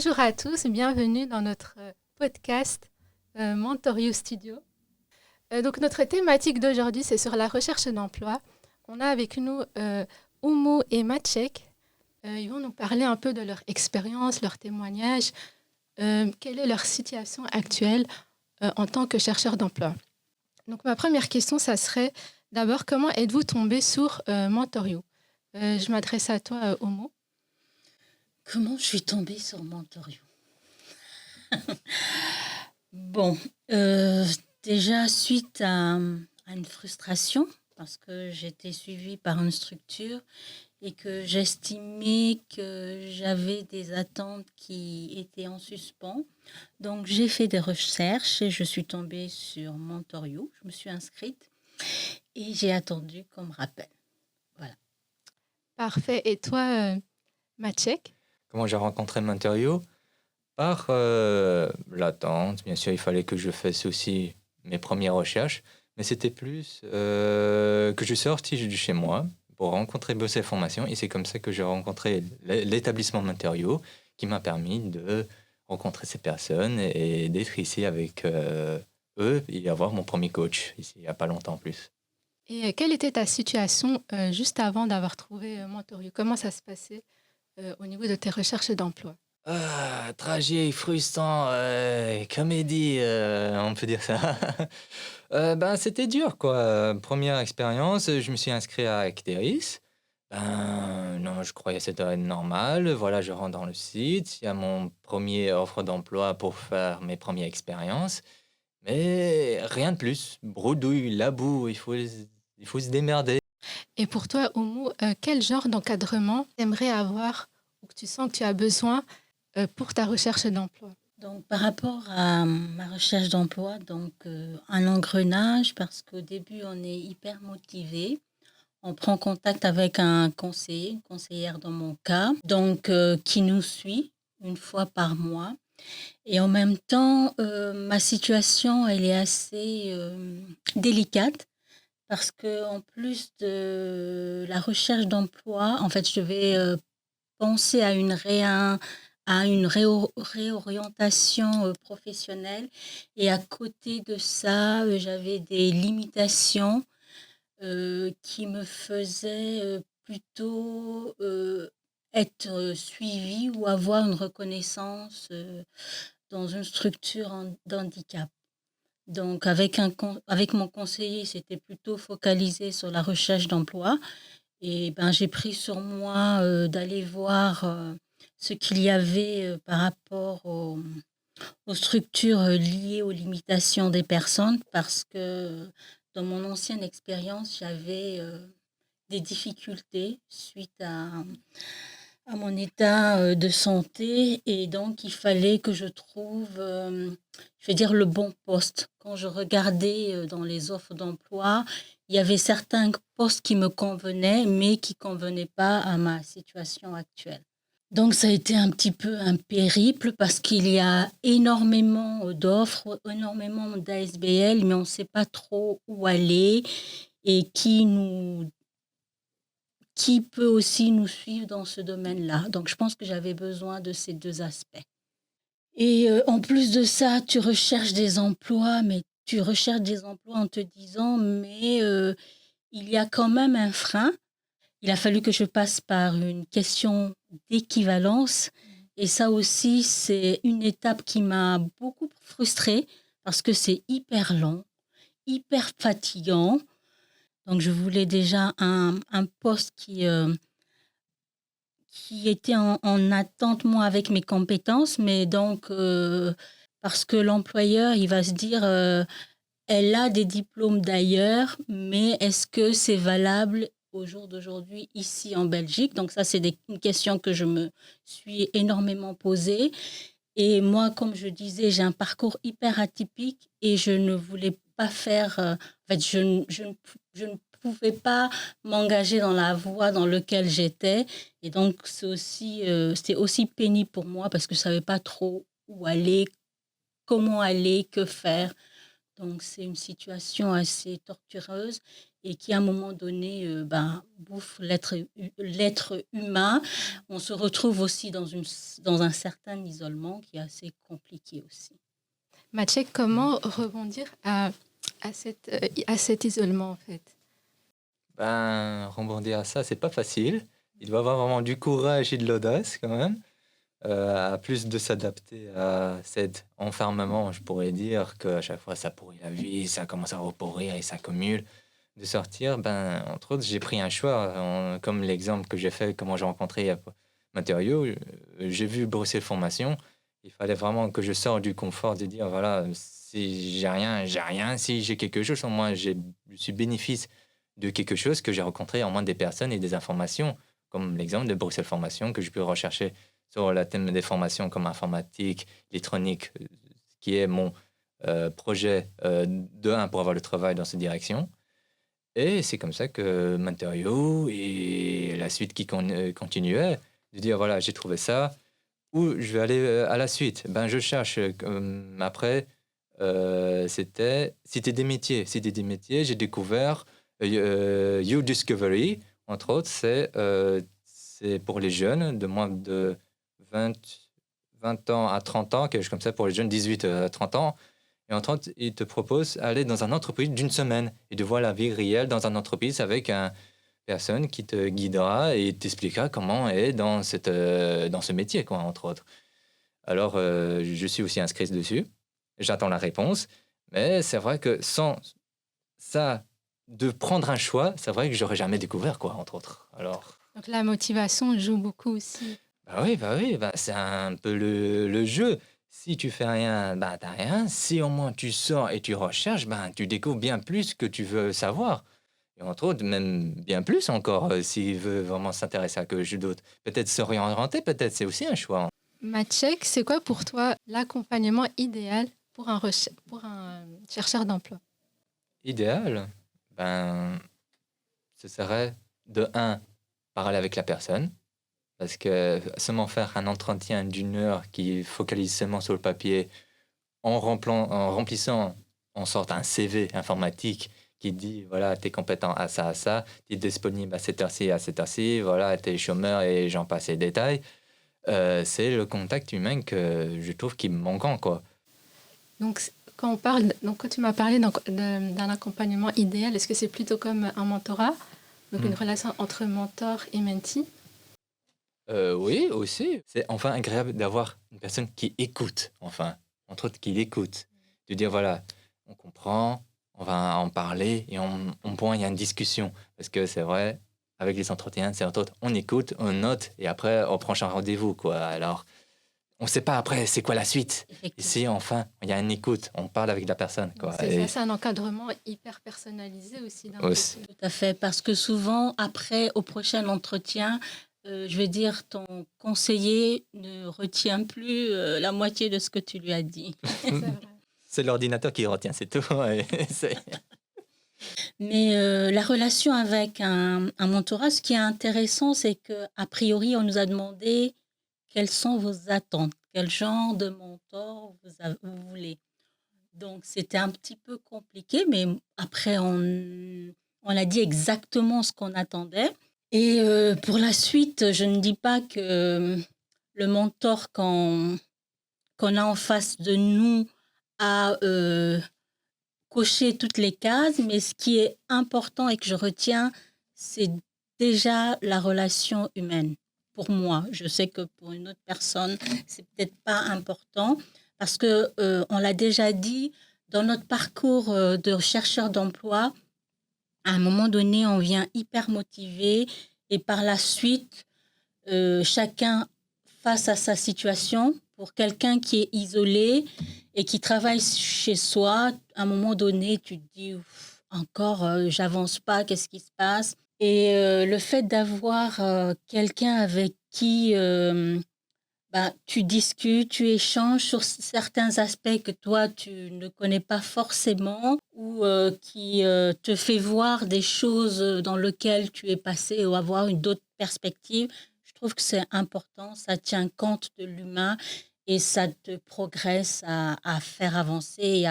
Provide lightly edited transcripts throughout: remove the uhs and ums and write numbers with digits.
Bonjour à tous, bienvenue dans notre podcast Mentor You Studio. Donc notre thématique d'aujourd'hui, c'est sur la recherche d'emploi. On a avec nous Oumou et Maciek. Ils vont nous parler un peu de leur expérience, leur témoignage, quelle est leur situation actuelle en tant que chercheur d'emploi. Donc ma première question, ça serait d'abord, comment êtes-vous tombé sur Mentor You? Je m'adresse à toi, Oumou. Comment je suis tombée sur Mentor You? Bon, déjà suite à une frustration, parce que j'étais suivie par une structure et que j'estimais que j'avais des attentes qui étaient en suspens. Donc j'ai fait des recherches et je suis tombée sur Mentor You. Je me suis inscrite et j'ai attendu qu'on me rappelle. Voilà. Parfait. Et toi, Maciek? Comment j'ai rencontré Mentor You? Par l'attente, bien sûr, il fallait que je fasse aussi mes premières recherches, mais c'était plus que je suis sorti de chez moi pour rencontrer Bosser Formation, et c'est comme ça que j'ai rencontré l'établissement Mentor You, qui m'a permis de rencontrer ces personnes et d'être ici avec eux et avoir mon premier coach, ici, il n'y a pas longtemps en plus. Et quelle était ta situation juste avant d'avoir trouvé Mentor You? Comment ça se passait au niveau de tes recherches d'emploi? Tragique, frustrant, comédie, on peut dire ça. C'était dur, quoi. Première expérience, je me suis inscrit à Acteris. Non, je croyais que c'était normal. Voilà, je rentre dans le site. Il y a mon premier offre d'emploi pour faire mes premières expériences. Mais rien de plus. Bredouille, la boue, il faut se démerder. Et pour toi, Oumou, quel genre d'encadrement tu aimerais avoir ou que tu sens que tu as besoin pour ta recherche d'emploi? Donc, par rapport à ma recherche d'emploi, un engrenage, parce qu'au début, on est hyper motivé. On prend contact avec un conseiller, une conseillère dans mon cas, qui nous suit une fois par mois. Et en même temps, ma situation, elle est assez délicate parce que en plus de la recherche d'emploi, en fait, je vais penser à une réorientation professionnelle. Et à côté de ça, j'avais des limitations qui me faisaient plutôt être suivie ou avoir une reconnaissance dans une structure d'handicap. Donc, avec mon conseiller, c'était plutôt focalisé sur la recherche d'emploi. Et j'ai pris sur moi d'aller voir ce qu'il y avait par rapport aux structures liées aux limitations des personnes, parce que dans mon ancienne expérience, j'avais des difficultés suite à mon état de santé, et donc il fallait que je trouve, je vais dire, le bon poste. Quand je regardais dans les offres d'emploi, il y avait certains postes qui me convenaient, mais qui ne convenaient pas à ma situation actuelle. Donc ça a été un petit peu un périple parce qu'il y a énormément d'offres, énormément d'ASBL, mais on ne sait pas trop où aller et qui peut aussi nous suivre dans ce domaine-là. Donc, je pense que j'avais besoin de ces deux aspects. Et en plus de ça, tu recherches des emplois, mais tu recherches des emplois en te disant, mais il y a quand même un frein. Il a fallu que je passe par une question d'équivalence. Et ça aussi, c'est une étape qui m'a beaucoup frustrée parce que c'est hyper long, hyper fatigant. Donc, je voulais déjà un poste qui était en attente, moi, avec mes compétences, mais donc, parce que l'employeur, il va se dire, elle a des diplômes d'ailleurs, mais est-ce que c'est valable au jour d'aujourd'hui ici en Belgique? Donc ça, c'est une question que je me suis énormément posée. Et moi, comme je disais, j'ai un parcours hyper atypique et je ne voulais pas faire... en fait, je ne pouvais pas m'engager dans la voie dans laquelle j'étais. Et donc, c'était aussi pénible pour moi parce que je ne savais pas trop où aller, comment aller, que faire. Donc, c'est une situation assez tortureuse. et qui, à un moment donné, bouffe l'être humain, on se retrouve aussi dans un certain isolement qui est assez compliqué aussi. Maciek, comment rebondir à cet isolement en fait? Ben, rebondir à ça, c'est pas facile. Il doit avoir vraiment du courage et de l'audace quand même. À plus de s'adapter à cet enfermement, je pourrais dire qu'à chaque fois ça pourrit la vie, ça commence à repourrir et ça s'accumule. De sortir, ben, entre autres, j'ai pris un choix, comme l'exemple que j'ai fait, comment j'ai rencontré Matériaux. J'ai vu Bruxelles Formation. Il fallait vraiment que je sorte du confort de dire, voilà, si j'ai rien, j'ai rien. Si j'ai quelque chose, au moins, je suis bénéfice de quelque chose que j'ai rencontré en moins des personnes et des informations, comme l'exemple de Bruxelles Formation, que je peux rechercher sur le thème des formations comme informatique, électronique, qui est mon projet de 1 pour avoir le travail dans cette direction. Et c'est comme ça que Matériaux et la suite qui continuait, de dire voilà, j'ai trouvé ça, où je vais aller à la suite. Ben, je cherche après, c'était Cité des métiers. Cité des métiers, j'ai découvert You Discovery, entre autres, c'est pour les jeunes de moins de 20, 20 ans à 30 ans, quelque chose comme ça, pour les jeunes 18 à 30 ans. Et entre autres, il te propose d'aller dans une entreprise d'une semaine et de voir la vie réelle dans une entreprise avec une personne qui te guidera et t'expliquera comment est dans ce métier, quoi, entre autres. Alors, je suis aussi inscrit dessus. J'attends la réponse. Mais c'est vrai que sans ça, de prendre un choix, c'est vrai que j'aurais jamais découvert, quoi, entre autres. Alors, Donc la motivation joue beaucoup aussi. bah oui, bah, c'est un peu le jeu. Si tu fais rien, bah t'as rien. Si au moins tu sors et tu recherches, bah tu découvres bien plus que tu veux savoir. Et entre autres, même bien plus encore, s'il veut vraiment s'intéresser à quelque chose d'autre. Peut-être s'orienter, peut-être c'est aussi un choix. Maciek, c'est quoi pour toi l'accompagnement idéal pour pour un chercheur d'emploi? Idéal, ben, ce serait de un, parler avec la personne. Parce que seulement faire un entretien d'une heure qui focalise seulement sur le papier, en remplissant en sorte un CV informatique qui dit voilà, tu es compétent à ça, tu es disponible à cette heure-ci, à cette heure-ci, voilà, tu es chômeur et j'en passe les détails. C'est le contact humain que je trouve qui me manquant, quoi. Donc quand tu m'as parlé d'un accompagnement idéal, est-ce que c'est plutôt comme un mentorat, donc une relation entre mentor et mentee? Oui, aussi. C'est enfin agréable d'avoir une personne qui écoute, enfin, entre autres, qui l'écoute. De dire, voilà, on comprend, on va en parler et on point, il y a une discussion. Parce que c'est vrai, avec les entretiens, c'est entre autres, on écoute, on note et après, on prend un rendez-vous, quoi. Alors, on ne sait pas après, c'est quoi la suite. Effectivement. Ici, enfin, il y a une écoute, on parle avec la personne, quoi. C'est Et ça, c'est un encadrement hyper personnalisé aussi d'un aussi, côté. Tout à fait, parce que souvent, après, au prochain entretien, je vais dire, ton conseiller ne retient plus la moitié de ce que tu lui as dit. C'est vrai. c'est l'ordinateur qui retient, c'est tout. Et c'est- Mais la relation avec un mentorat, ce qui est intéressant, c'est qu'a priori, on nous a demandé quelles sont vos attentes, quel genre de mentor vous voulez. Donc, c'était un petit peu compliqué, mais après, on a dit exactement ce qu'on attendait. Et pour la suite, je ne dis pas que le mentor qu'on a en face de nous a coché toutes les cases, mais ce qui est important et que je retiens, c'est déjà la relation humaine. Pour moi, je sais que pour une autre personne, c'est peut-être pas important parce que on l'a déjà dit dans notre parcours de chercheur d'emploi. À un moment donné, on vient hyper motivé et par la suite, chacun face à sa situation. Pour quelqu'un qui est isolé et qui travaille chez soi, à un moment donné, tu te dis encore, j'avance pas, qu'est-ce qui se passe? Et le fait d'avoir quelqu'un avec qui tu discutes, tu échanges sur certains aspects que toi, tu ne connais pas forcément ou qui te fait voir des choses dans lesquelles tu es passé ou avoir une autre perspective. Je trouve que c'est important, ça tient compte de l'humain et ça te progresse à faire avancer.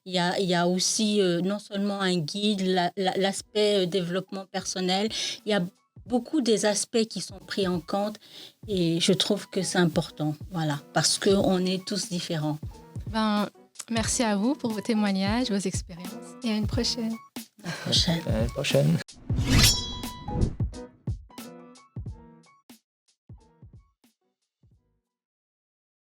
Il y a aussi non seulement un guide, l'aspect développement personnel, il y a beaucoup des aspects qui sont pris en compte et je trouve que c'est important, voilà, parce qu'on est tous différents. Ben, merci à vous pour vos témoignages, vos expériences et à une prochaine. À la prochaine. À la prochaine.